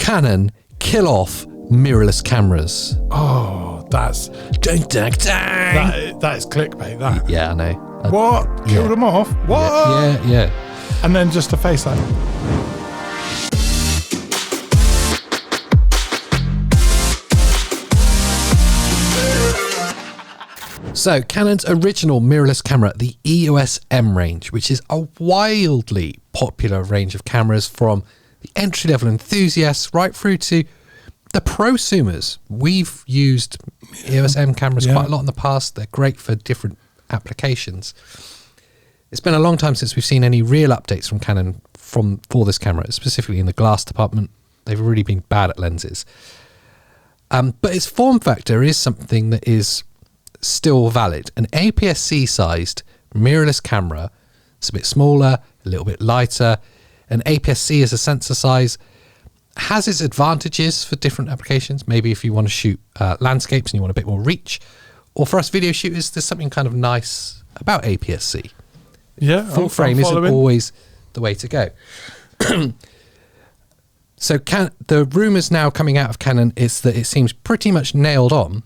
Canon kill off mirrorless cameras. Oh, that's Dang, dang, dang. that is clickbait. That. Yeah, I know. What? Killed them off? What? Yeah. And then just a face like. So, Canon's original mirrorless camera, the EOS M Range, which is a wildly popular range of cameras from the entry-level enthusiasts right through to the prosumers. We've used EOS M cameras quite a lot in the past. They're great for different applications. It's been a long time since we've seen any real updates from Canon for this camera, specifically in the glass department. They've really been bad at lenses. But its form factor is something that is still valid. An APS-C sized mirrorless camera. It's a bit smaller, a little bit lighter. An APS-C as a sensor size has its advantages for different applications. Maybe if you want to shoot landscapes and you want a bit more reach, or for us video shooters, there's something kind of nice about APS-C. Yeah, Full frame isn't always the way to go. So the rumours now coming out of Canon is that it seems pretty much nailed on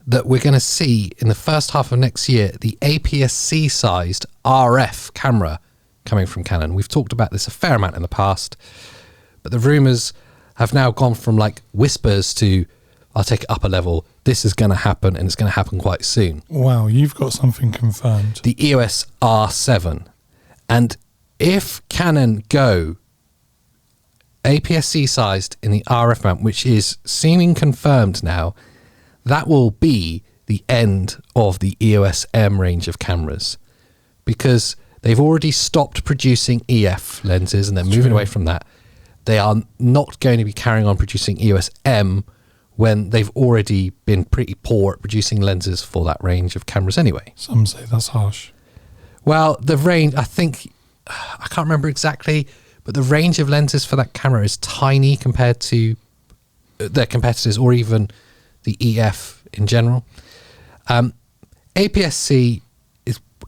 that we're going to see in the first half of next year the APS-C sized RF camera coming from Canon. We've talked about this a fair amount in the past, but the rumours have now gone from like whispers to, I'll take it up a level, this is going to happen and it's going to happen quite soon. Wow, you've got something confirmed. The EOS R7. And if Canon go APS-C sized in the RF mount, which is seeming confirmed now, that will be the end of the EOS M range of cameras, because they've already stopped producing EF lenses and they're moving away from that. They are not going to be carrying on producing EOS M when they've already been pretty poor at producing lenses for that range of cameras anyway. Some say that's harsh. Well, the range, I think, I can't remember exactly, but the range of lenses for that camera is tiny compared to their competitors or even the EF in general. APS-C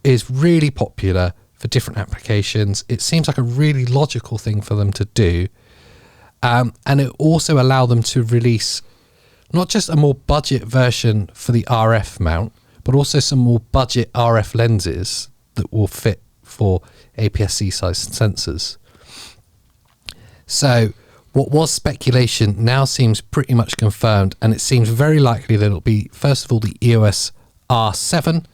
is really popular for different applications. It seems like a really logical thing for them to do. And it also allow them to release not just a more budget version for the RF mount, but also some more budget RF lenses that will fit for APS-C sized sensors. So what was speculation now seems pretty much confirmed, and it seems very likely that it'll be, first of all, the EOS R7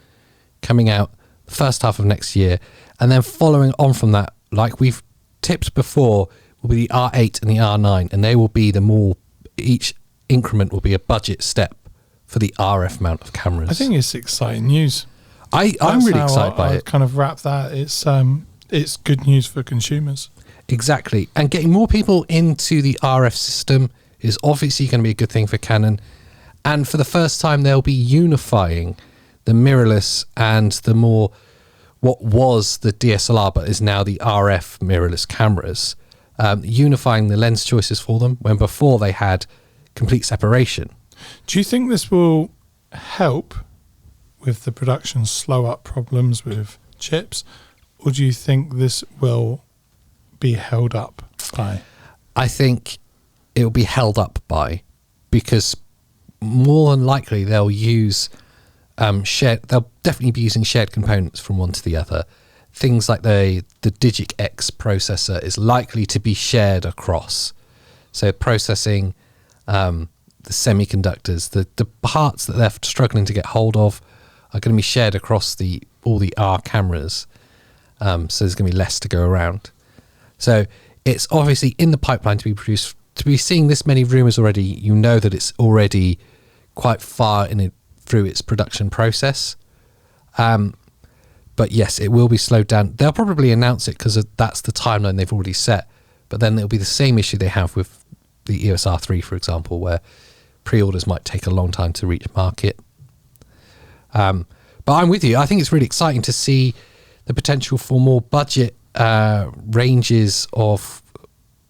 coming out the first half of next year, and then following on from that, like we've tipped before, will be the R8 and the R9, and they will be each increment will be a budget step for the RF mount of cameras. I think it's exciting news. I'm really excited by it. Kind of wrap that. It's good news for consumers. Exactly. And getting more people into the RF system is obviously going to be a good thing for Canon. And for the first time, they'll be unifying the mirrorless and the more what was the DSLR, but is now the RF mirrorless cameras, unifying the lens choices for them when before they had complete separation. Do you think this will help with the production slow up problems with chips, or do you think this will be held up by? I think it will be held up by, because more than likely they'll use they'll definitely be using shared components from one to the other. Things like the Digic X processor is likely to be shared across. So processing the semiconductors, the parts that they're struggling to get hold of are going to be shared across all the R cameras. So there's going to be less to go around. So it's obviously in the pipeline to be produced. To be seeing this many rumours already, you know that it's already quite far through its production process. But yes, it will be slowed down. They'll probably announce it because that's the timeline they've already set. But then it'll be the same issue they have with the EOS R3, for example, where pre-orders might take a long time to reach market. But I'm with you. I think it's really exciting to see the potential for more budget ranges of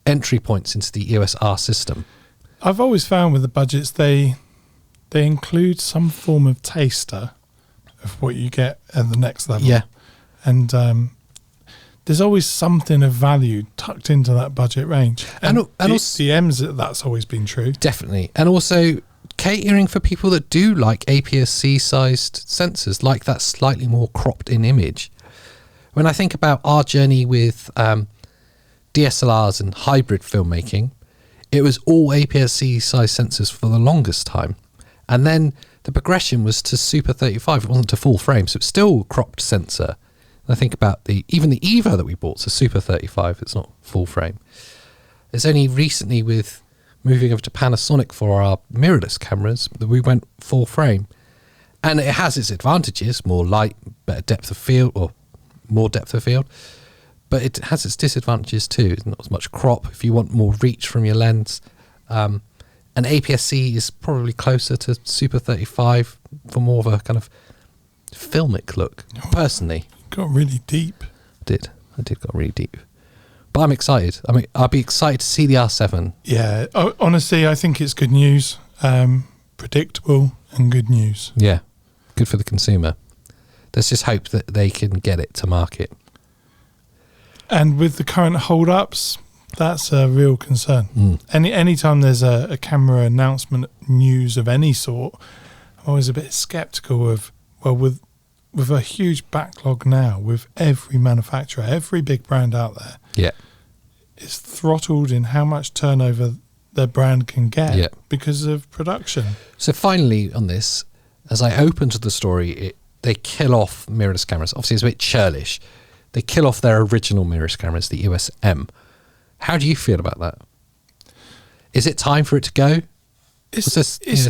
entry points into the EOS R system. I've always found with the budgets, they include some form of taster of what you get at the next level. Yeah. And there's always something of value tucked into that budget range. And also, the M's, that's always been true. Definitely. And also catering for people that do like APS-C sized sensors, like that slightly more cropped in image. When I think about our journey with DSLRs and hybrid filmmaking, it was all APS-C size sensors for the longest time. And then the progression was to Super 35. It wasn't to full frame, so it's still a cropped sensor. And I think about even the Evo that we bought, so Super 35, it's not full frame. It's only recently with moving over to Panasonic for our mirrorless cameras that we went full frame. And it has its advantages, more light, better depth of field, or more depth of field. But it has its disadvantages too. It's not as much crop if you want more reach from your lens. And APS-C is probably closer to Super 35 for more of a kind of filmic look, personally. Got really deep. I did got really deep. But I'm excited. I mean, I'll be excited to see the R7. Yeah, honestly, I think it's good news. Predictable and good news. Yeah, good for the consumer. Let's just hope that they can get it to market. And with the current hold-ups, that's a real concern. Anytime there's a camera announcement news of any sort, I'm always a bit sceptical of, well, with a huge backlog now, with every manufacturer, every big brand out there, yeah, is throttled in how much turnover their brand can get because of production. So finally on this, as I opened the story, they kill off mirrorless cameras. Obviously, it's a bit churlish. They kill off their original mirrorless cameras, the EOS M. How do you feel about that? Is it time for it to go? It's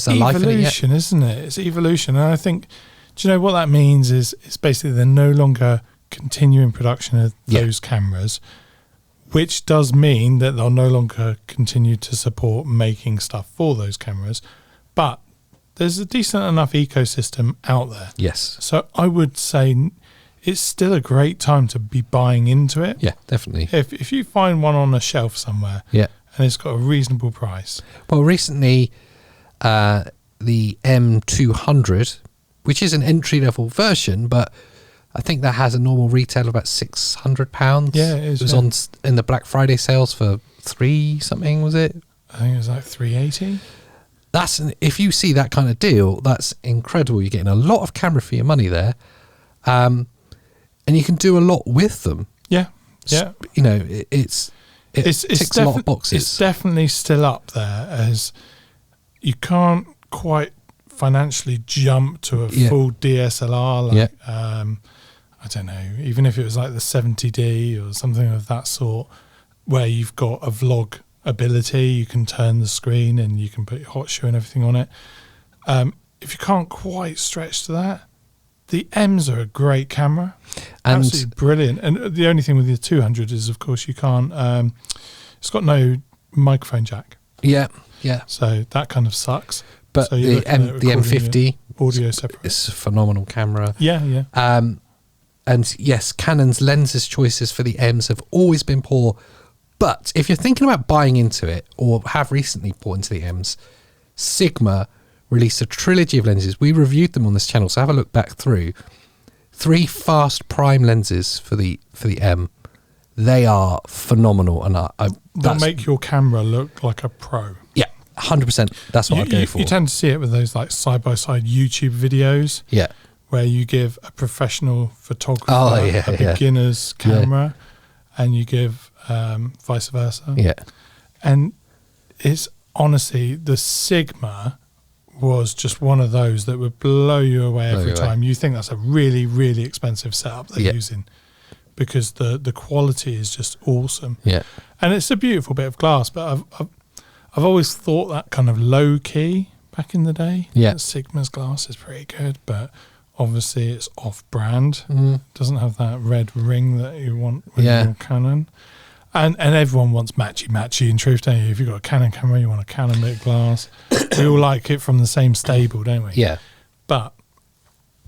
evolution, isn't it? It's evolution. And I think, do you know what that means is it's basically they're no longer continuing production of those cameras, which does mean that they'll no longer continue to support making stuff for those cameras. But there's a decent enough ecosystem out there. Yes. So I would say it's still a great time to be buying into it. Yeah, definitely. If you find one on a shelf somewhere and it's got a reasonable price. Well, recently the M200, which is an entry-level version, but I think that has a normal retail of about £600. Yeah, it is. It was in the Black Friday sales for £3 was it? I think it was like £380. If you see that kind of deal, that's incredible. You're getting a lot of camera for your money there. And you can do a lot with them. Yeah, yeah. You know, it ticks a lot of boxes. It's definitely still up there, as you can't quite financially jump to a full DSLR. Like, I don't know, even if it was like the 70D or something of that sort, where you've got a vlog ability, you can turn the screen and you can put your hot shoe and everything on it. If you can't quite stretch to that, the M's are a great camera, and absolutely brilliant. And the only thing with the 200 is, of course, you can't. It's got no microphone jack. Yeah, yeah. So that kind of sucks. But so the M50 audio separate. It's a phenomenal camera. Yeah, yeah. And yes, Canon's lenses choices for the M's have always been poor. But if you're thinking about buying into it, or have recently bought into the M's, Sigma released a trilogy of lenses. We reviewed them on this channel, so have a look back through. 3 fast prime lenses for the M. They are phenomenal, and they'll make your camera look like a pro. Yeah, 100%. That's what I'd go for. You tend to see it with those like side-by-side YouTube videos. Yeah. Where you give a professional photographer a beginner's camera, and you give vice versa. Yeah. And it's honestly, the Sigma was just one of those that would blow you away every time. You think that's a really, really expensive setup they're using, because the quality is just awesome. Yeah. And it's a beautiful bit of glass, but I've always thought that kind of low key back in the day. Yeah. Sigma's glass is pretty good, but obviously it's off brand. Doesn't have that red ring that you want with your Canon. And everyone wants matchy in truth, don't you? If you've got a Canon camera, you want a Canon bit of glass. We all like it from the same stable, don't we? Yeah. But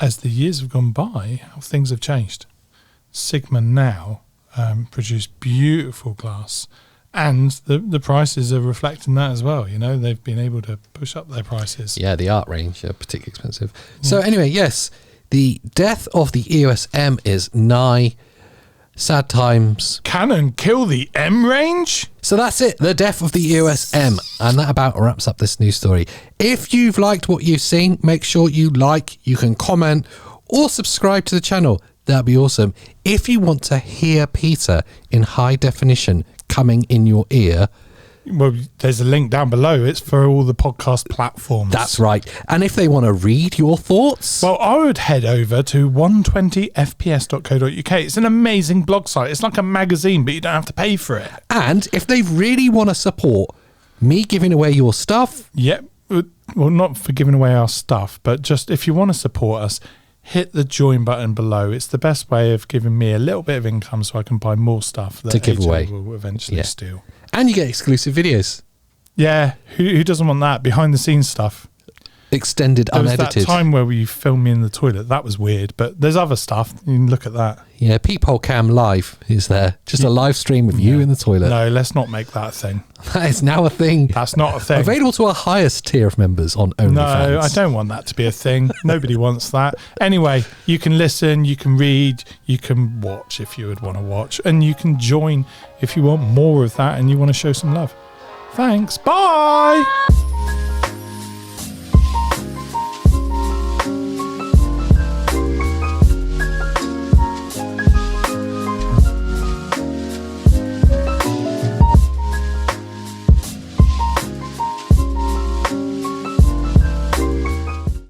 as the years have gone by, how things have changed. Sigma now produce beautiful glass, and the prices are reflecting that as well. You know, they've been able to push up their prices. Yeah, the art range are particularly expensive. So anyway, yes, the death of the EOS M is nigh. Sad times. Canon kill the M range? So that's it, the death of the EOS M. And that about wraps up this news story. If you've liked what you've seen, make sure you can comment or subscribe to the channel. That'd be awesome. If you want to hear Peter in high definition coming in your ear, well, there's a link down below. It's for all the podcast platforms. That's right. And if they want to read your thoughts, well, I would head over to 120fps.co.uk. It's an amazing blog site. It's like a magazine, but you don't have to pay for it. And if they really want to support me giving away your stuff, yep. Well, not for giving away our stuff, but just if you want to support us, hit the join button below. It's the best way of giving me a little bit of income so I can buy more stuff that to give away. Will eventually steal. And you get exclusive videos. Yeah, who doesn't want that? Behind the scenes stuff. Extended, unedited. There was that time where you filmed me in the toilet. That was weird, but there's other stuff. You can look at that. Yeah, Peephole Cam Live is there. Just a live stream of you in the toilet. No, let's not make that a thing. That is now a thing. That's not a thing. Available to our highest tier of members on OnlyFans. No, I don't want that to be a thing. Nobody wants that. Anyway, you can listen, you can read, you can watch if you would want to watch, and you can join if you want more of that and you want to show some love. Thanks. Bye.